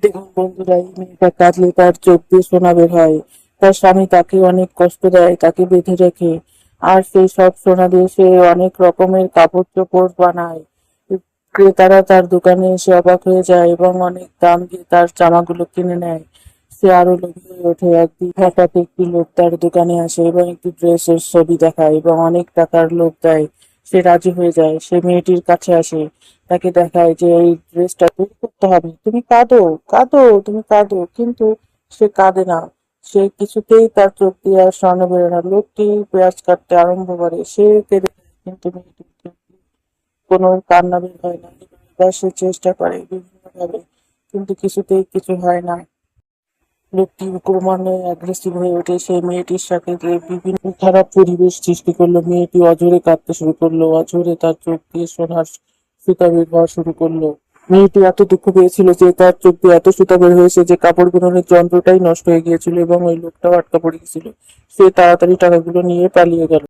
দেখুন বন্ধুরা, এই মেয়েটা কাঁদলে তার চোখ দিয়ে সোনা বের হয়। তার স্বামী তাকে অনেক কষ্ট দেয়, তাকে বেঁধে রেখে। আর সেই সব সোনা দিয়ে সে অনেক রকমের কাপড় চোপড় বানায়। ক্রেতারা তার দোকানে এসে অবাক হয়ে যায় এবং অনেক দাম দিয়ে তার জামাগুলো কিনে নেয়। সে আরো লোভী হয়ে ওঠে। একদিন হঠাৎ একটি লোক তার দোকানে আসে এবং একটি ড্রেসের ছবি দেখায় এবং অনেক টাকার লোভ দেয়। সে রাজি হয়ে যায়। সে মেয়েটির কাছে আসে, তাকে দেখায় যে এই ড্রেসটা তৈরি করতে হবে। তুমি কাঁদো, কাঁদো, তুমি কাঁদো, কিন্তু সে কাঁদে না। সে কিছুতেই তার চোখ দিয়ে আর স্বর্ণ বেরোয় না। লোকটি পেঁয়াজ কাটতে আরম্ভ করে, সে কেঁদে দেয়, কিন্তু মেয়েটির চোখ দিয়ে কোনো কান্না বের হয় না। এবার সে চেষ্টা করে বিভিন্ন ভাবে, কিন্তু কিছুতেই কিছু হয় না। লোকটি ক্রমান্বয়ে অ্যাগ্রেসিভ হয়ে ওঠে। সেই মেয়েটির সাথে যে বিভিন্ন খারাপ পরিবেশ সৃষ্টি করলো। মেয়েটি অঝরে কাঁদতে শুরু করলো, অঝরে তার চোখ দিয়ে সোনার সুতা বের হওয়া শুরু করলো। মেয়েটি এত দুঃখ পেয়েছিল যে তার চোখ দিয়ে এত সুতা বের হয়েছে যে কাপড় বুননের যন্ত্রটাই নষ্ট হয়ে গিয়েছিল এবং ওই লোকটাও আটকা পড়ে গেছিল। সে তাড়াতাড়ি টাকাগুলো নিয়ে পালিয়ে গেল।